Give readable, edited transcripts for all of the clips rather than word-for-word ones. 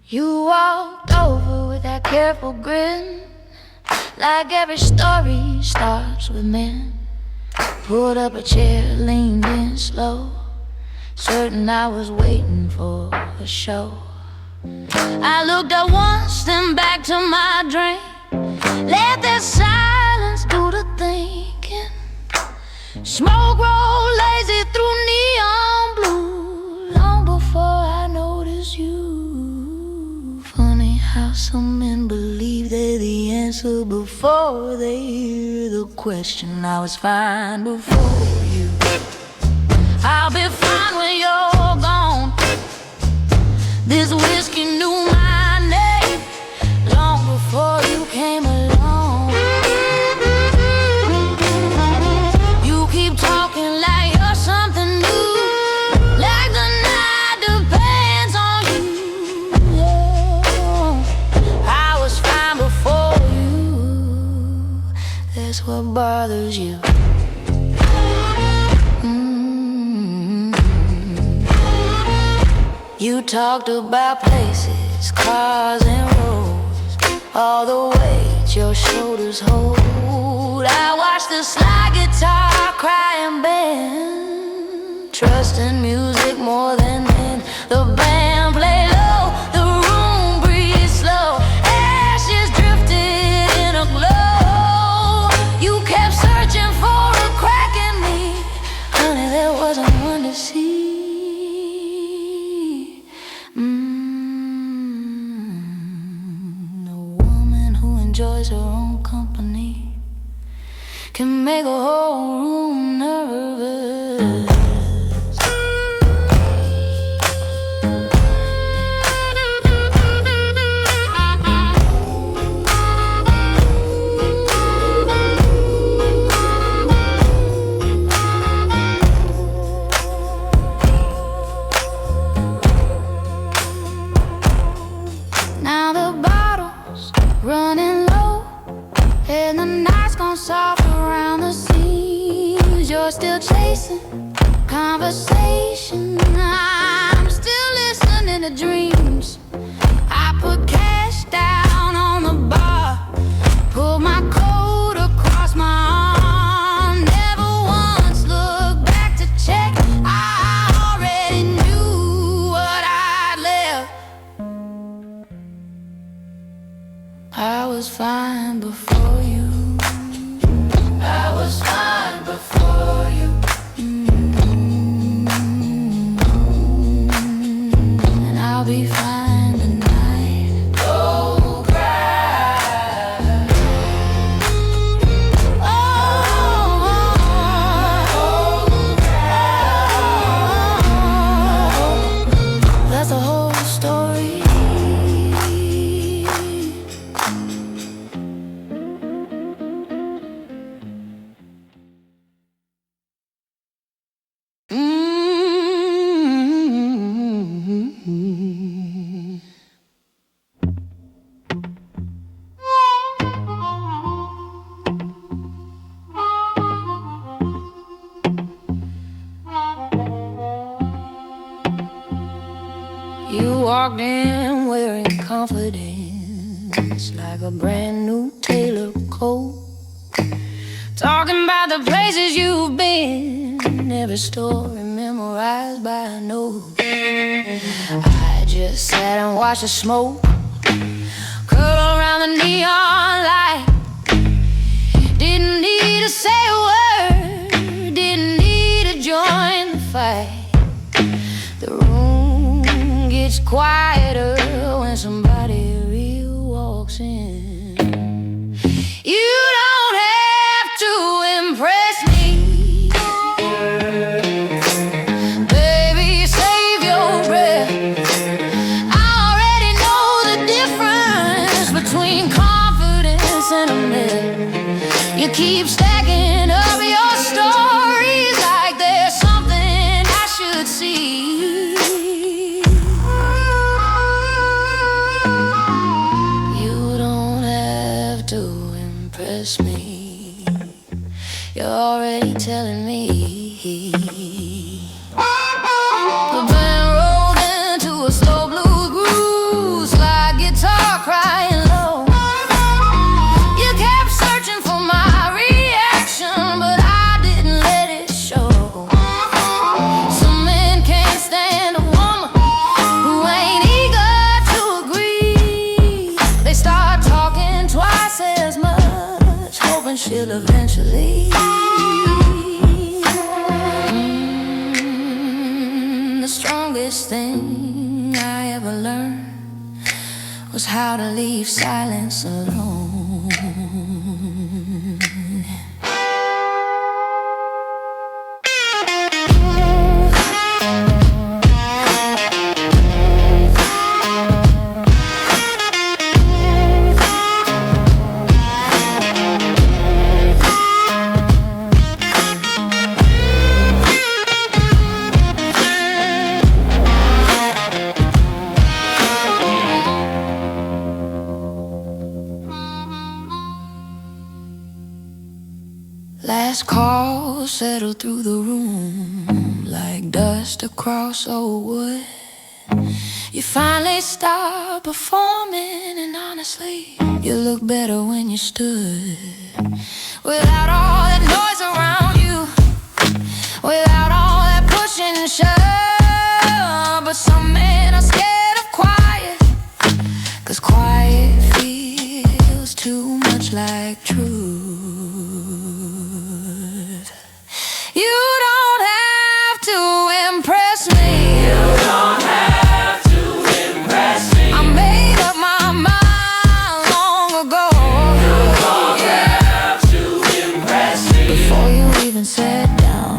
You walked over with that careful grin, like every story starts with men. Pulled up a chair, leaned in slow, certain I was waiting for a show. I looked up once, then back to my drink. Let that silence do the thinking. Smoke rolled lazy through neon blue, long before I noticed you. Funny how some men believe they're the answer before they hear the question. I was fine before you. I'll be fine when you're gone. This whiskey knew my name long before you came along. You keep talking like you're something new, like the night depends on you. Yeah. I was fine before you. That's what bothers you. You talked about places, cars and roads, all the weight your shoulders hold. I watched the slide guitar cry and bend, trusting music more than men. The band played low, the room breathed slow, ashes drifted in a glow. You kept searching for a crack in me, honey, there wasn't one to see. Enjoys her own company can make a whole room nervous. Now the bottle's running low, and the night's gone soft around the seams. You're still chasing conversation, I'm still listening to dreams. I put cash down on the bar, pulled my coat across my arm, never once looked back to check. I already knew what I'd left. I was fine before you. I was fine before you. And I'll be fine tonight. Don't cry. Don't cry. That's the whole story. You walked in wearing confidence, like a brand new tailor coat, talking about the places you've been, every story memorized by note. I just sat and watched the smoke curl around the neon light. Didn't need to say a word, didn't need to join the fight. The room gets quieter when somebody real walks in. You don't have to impress me, baby, save your breath. I already know the difference between confidence and a myth. You keep stacking up your stories like there's something I should see. Me, you're already telling me. The band rolled into a slow blues groove, will eventually. The strongest thing I ever learned was how to leave silence alone. Last call settled through the room like dust across old wood. You finally stopped performing, and honestly, you look better when you stood. Without all that noise around you, without all that push and shove. But some men are scared of quiet, 'cause quiet feels too much like truth. You don't have to impress me. You don't have to impress me. I made up my mind long ago. You don't have to impress me. Before you even sat down.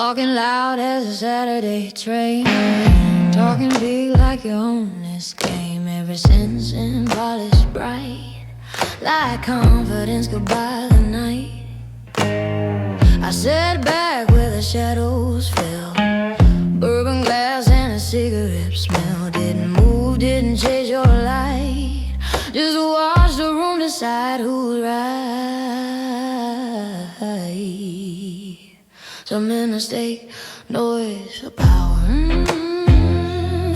Walking loud as a Saturday train, talking big like you own this game. Every sense and polished bright, like confidence goodbye the night. I sat back where the shadows fell, bourbon glass and a cigarette smell. Didn't move, didn't chase your light, just watch the room decide who's right. Some men mistake noise for power.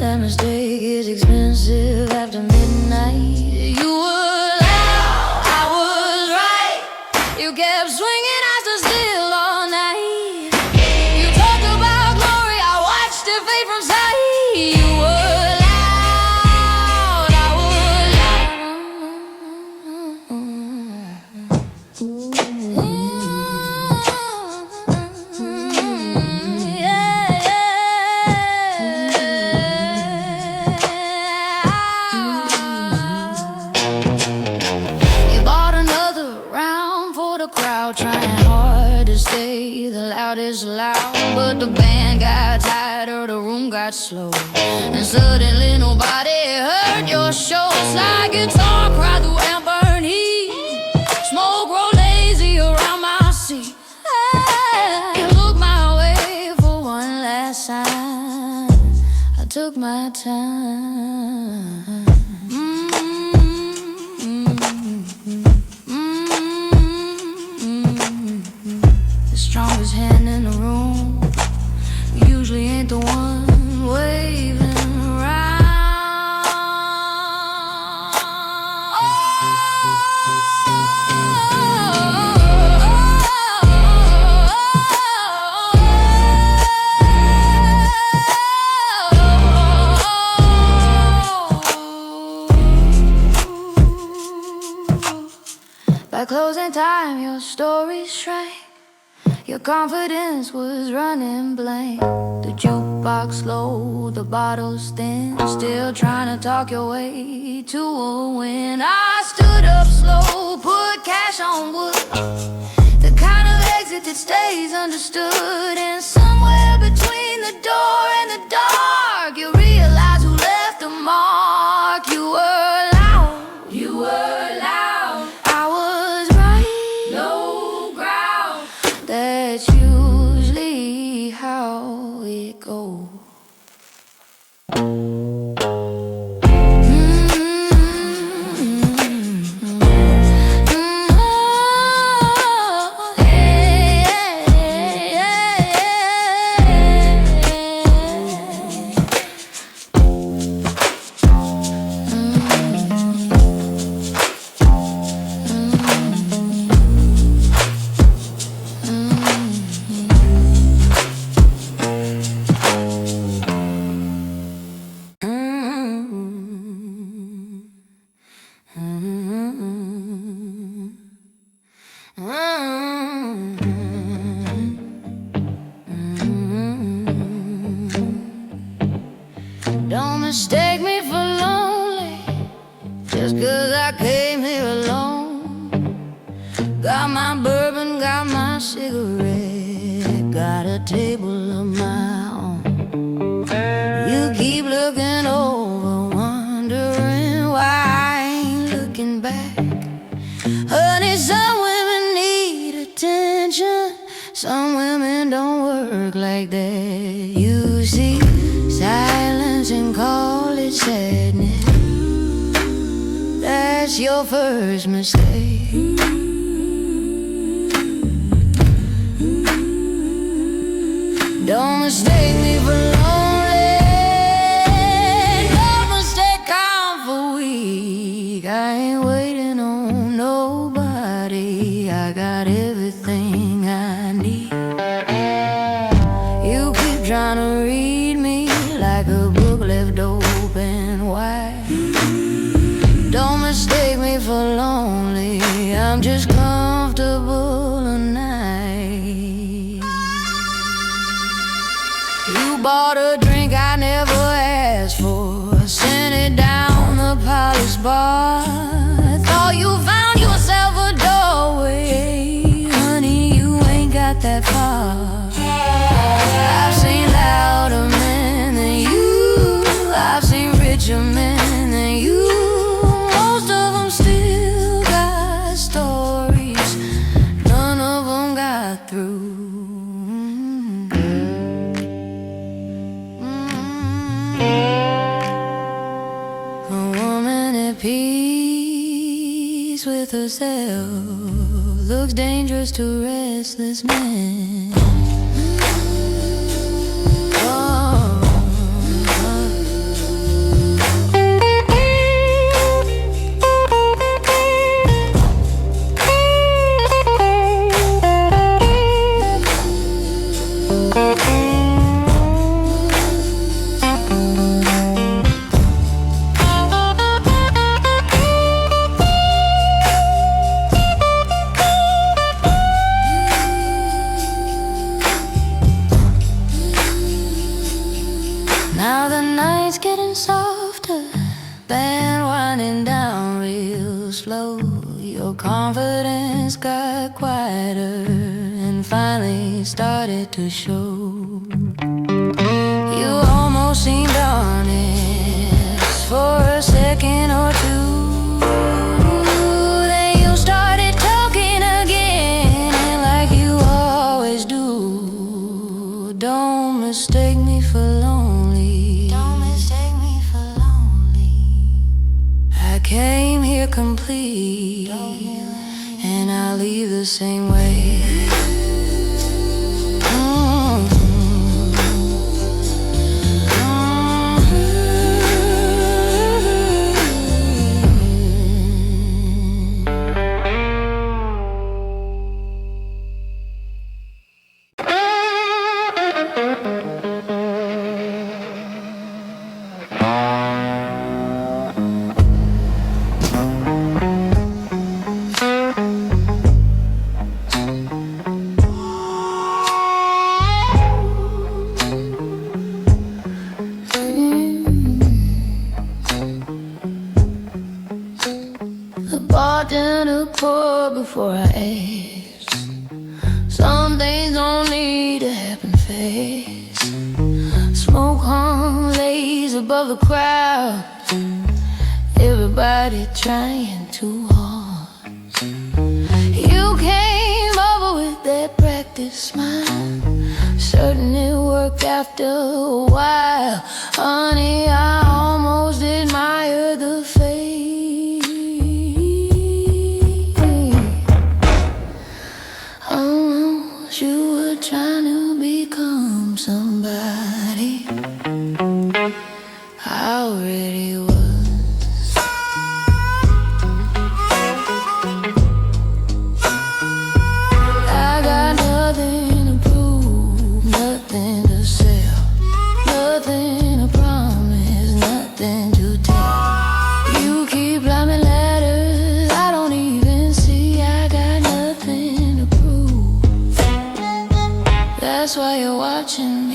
That mistake is expensive after midnight. You were loud, I was right. You kept swinging, I stood still all night. You talked about glory, I watched it fade from sight. You were loud, I was loud. Trying hard to stay the loudest loud, but the band got tired or the room got slow, and suddenly nobody heard your show. It's like guitar cry through amber and heat, smoke roll lazy around my seat. I looked my way for one last time. I took my time. Strongest hand in the room usually ain't the one waving around. By closing time, your story shrank. Your confidence was running blank. The jukebox low, the bottles thin, still trying to talk your way to a win. I stood up slow, put cash on wood, the kind of exit that stays understood. And somewhere between the door and the dark, you realize who left a mark. You were loud, you were loud. Don't mistake me for lonely, just 'cause I came here alone. Got my bourbon, got my cigarette, got a table of my own. You keep looking over, wondering why I ain't looking back. Honey, some women need attention, some women don't work like that. You see silence and call it sadness, that's your first mistake. Don't mistake me for lonely, don't mistake calm for weak. I ain't waiting on nobody, I got everything I need. You keep trying to read me like a book left open wide. Don't mistake me for lonely, I'm just comfortable tonight. You bought a drink I never asked for, sent it down the polished bar. Thought you found yourself a doorway, honey, you ain't got that far. I've seen louder men than you, I've seen richer men than you. Most of them still got stories, none of them got through. A woman at peace with herself looks dangerous to restless men. Now the night's getting softer, band winding down real slow. Your confidence got quieter and finally started to show. You almost seemed honest for a second or two, then you started talking again, and like you always do. Don't mistake me for lonely, don't mistake me for lonely. I came here complete, and I'll leave the same way. Bartender poured before I asked. Some things don't need to happen fast. Smoke hung lays above the crowd, everybody trying too hard. You came over with that practice smile, certain it worked after a while. Honey, I almost admired the face. You were trying to become somebody I already was. I got nothing to prove, nothing to sell, nothing to promise, nothing to tell. You keep climbing ladders I don't even see. I got nothing to prove, that's why you're watching me.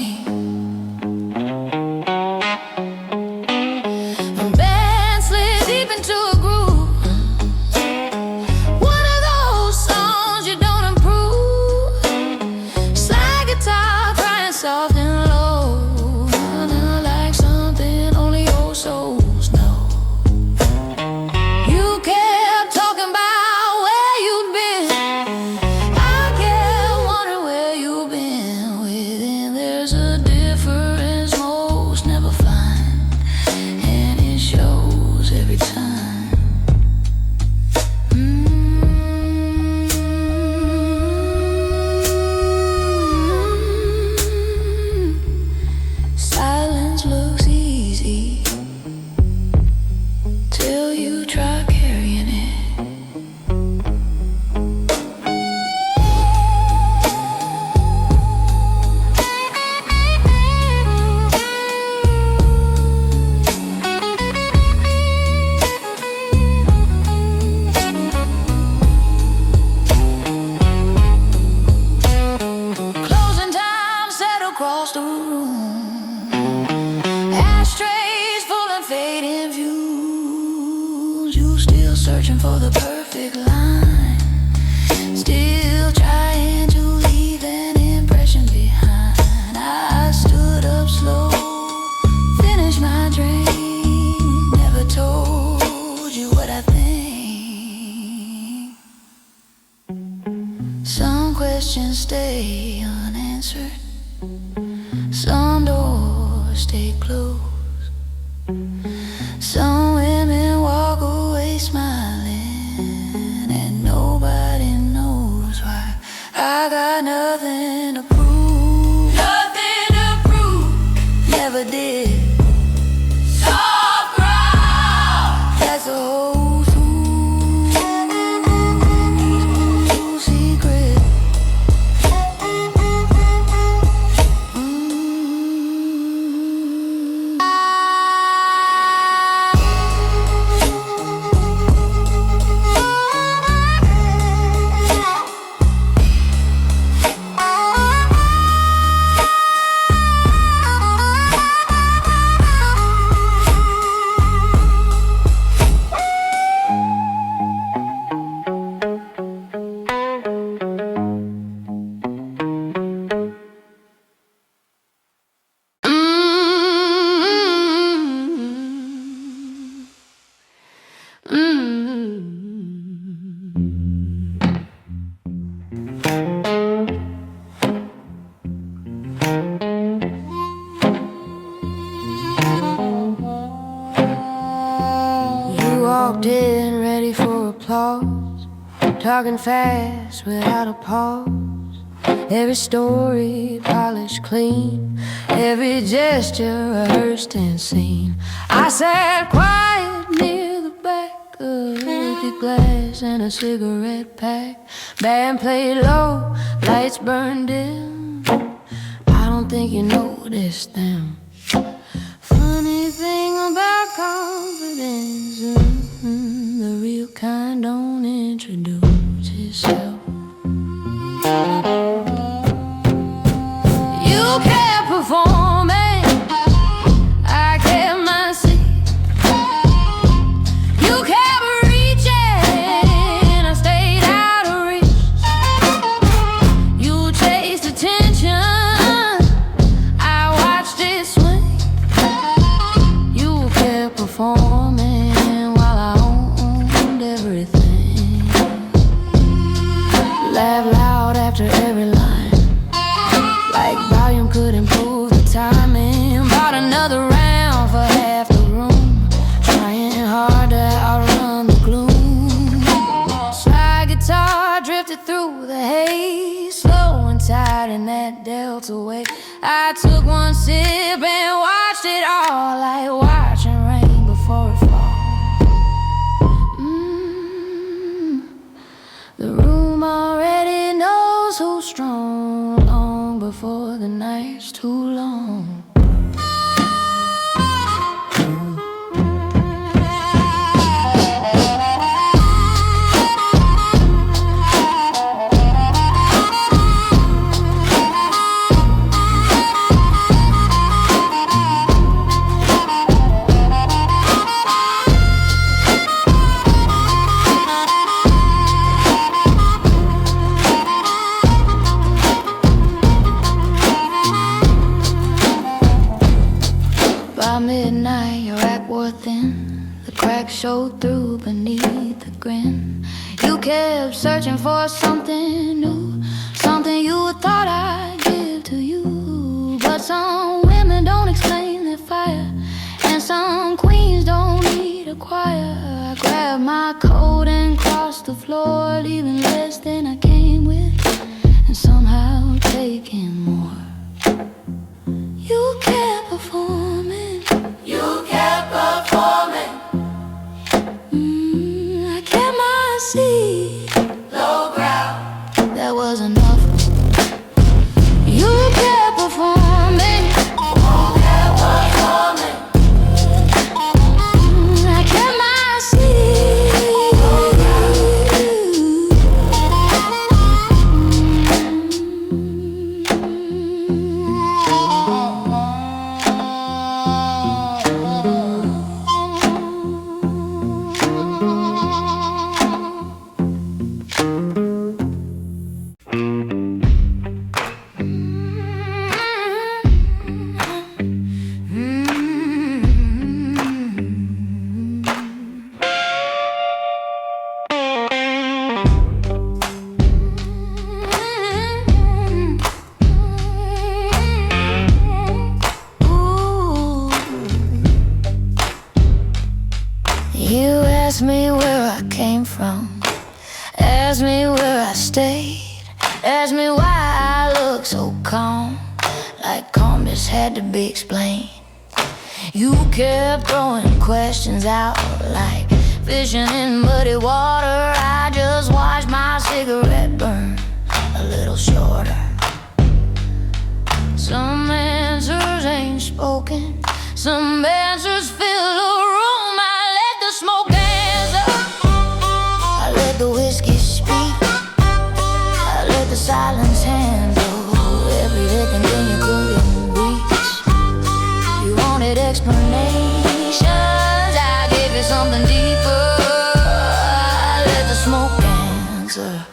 searching for the perfect line, still trying to leave an impression behind. I stood up slow, finished my drink, never told you what I think. Some questions stay unanswered, some doors stay closed. Some women walk away smiling, and nobody knows why. I got nothing to prove, nothing to prove, never did. Soft ground, that's the whole secret. In ready for applause, talking fast without a pause. Every story polished clean, every gesture rehearsed and seen. I sat quiet near the back, a empty glass and a cigarette pack. Band played low, lights burned dim. I don't think you noticed them. Funny thing about confidence, the real kind don't introduce itself. You kept performing, I kept my seat. You kept reaching, I stayed out of reach. You chased attention, I watched it swing. You kept performing while I owned everything. Laugh loud after every line, like volume could improve the timing. Bought another round for half the room, trying hard to outrun the gloom. Slide guitar drifted through the haze, slow and tight in that delta wave. I took one sip and watched it all, like watching rain before it falls. The room already knows who's strong, long before the night's too long. By midnight, your act wore thin, the cracks showed through beneath the grin. You kept searching for something new, something you thought I'd give to you. But some women don't explain their fire, and some queens don't need a choir. I grabbed my coat and crossed the floor, leaving less than I came with, and somehow taking more. You kept performing, you kept performing. I kept my seat, low ground, that was enough. You kept performing, you kept performing. I kept my seat, low ground. You asked me where I came from, asked me where I stayed, asked me why I look so calm, like calmness had to be explained. You kept throwing questions out like fishing in muddy water. I just watched my cigarette burn a little shorter. Some answers ain't spoken, some answers fill the room. I let the smoke answer, I let the whiskey speak, I let the silence handle every hidden thing you couldn't reach. You wanted explanations, I gave you something deeper. I let the smoke answer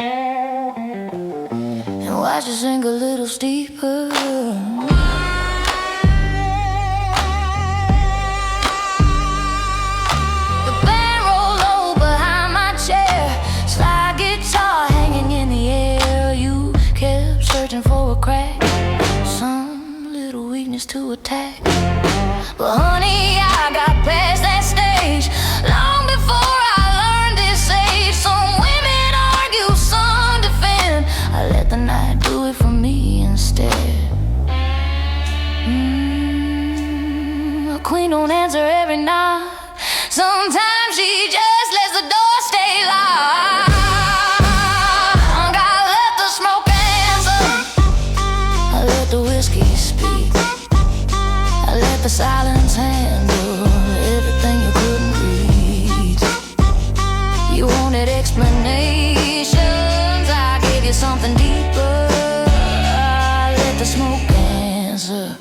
and watch you sink a little steeper. For a crack, some little weakness to attack. But honey, I got past that stage long before I learned this age. Some women argue, some defend. I let the night do it for me instead. A queen don't answer every night. Sometimes she just lets the door stay locked. The whiskey speak, I let the silence handle everything you couldn't read. You wanted explanations, I gave you something deeper. I let the smoke answer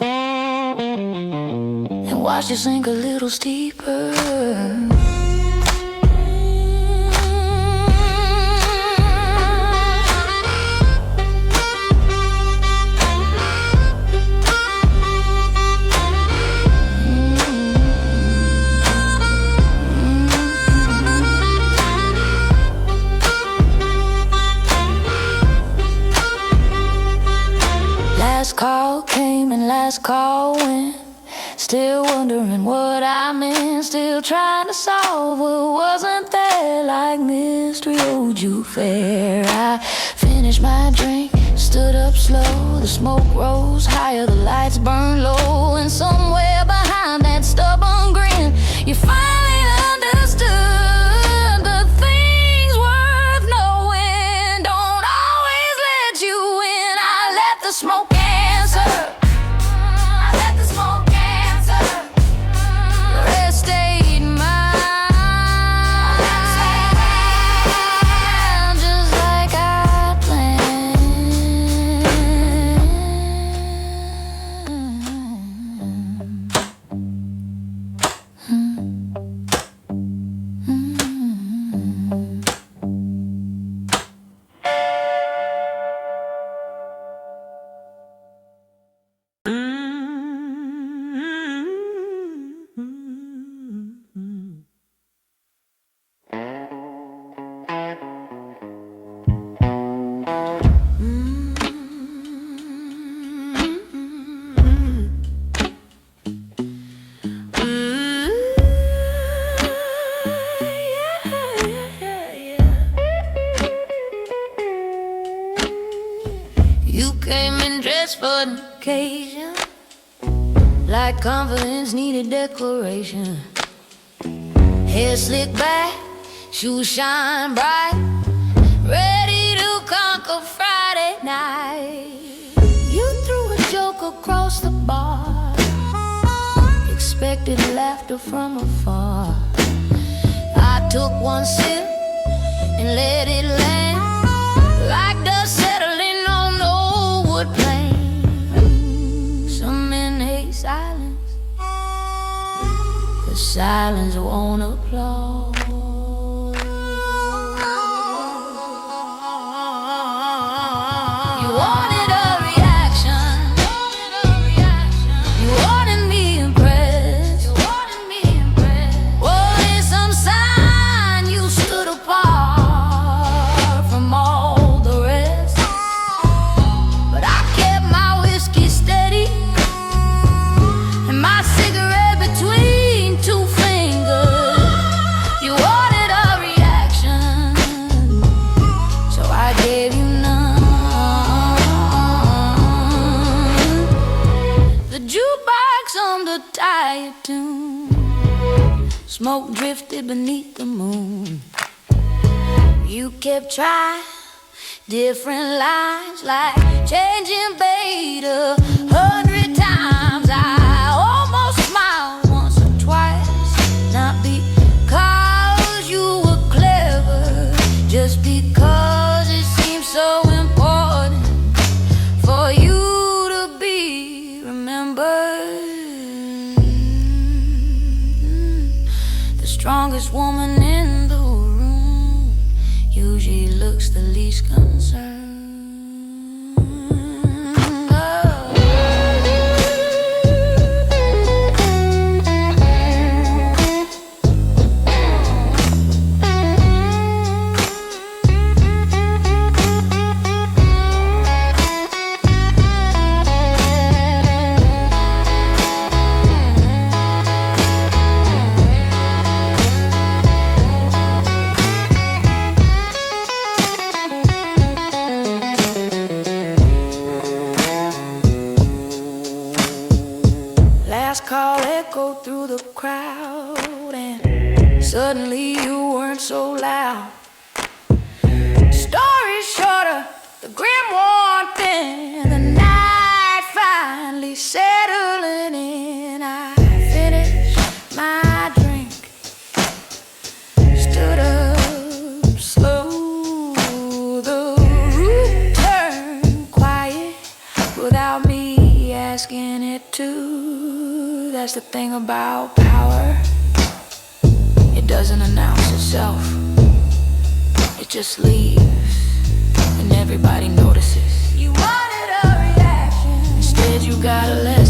and watch you sink a little steeper. Last call came and last call went, still wondering what I meant, still trying to solve what wasn't there, like mystery old Juke fair. I finished my drink, stood up slow, the smoke rose higher, the lights burned low, and somewhere behind that stubborn grin, you finally understood the things worth knowing don't always let you in. I let the smoke answer, I let the smoke answer, the rest stayed mine, just like I planned. You came in dressed for the occasion, like confidence needed declaration. Hair slicked back, shoes shine bright, ready to conquer Friday night. You threw a joke across the bar, expected laughter from afar. I took one sip and let it land, like dust settling on old wood plain. Some men hate silence, but silence won't applaud. You wanted a reaction, you wanted me impressed, well, it's some sign you stood apart from all the rest. But I kept my whiskey steady and my cigarette between two fingers. You Smoke drifted beneath the moon. You kept trying different lines, like changing bait 100 times. I almost smiled once or twice, not because you were clever, just because it seemed so important for you to be remembered. The strongest woman in the room usually looks the least concerned. Last call echoed through the crowd, and suddenly you weren't so loud. Story shorter, the grim wore thin, the night finally settling in. I finished my drink, stood up slow. The room turned quiet without me asking it to. That's the thing about power. It doesn't announce itself. It just leaves, and everybody notices. You wanted a reaction, instead you got a lesson.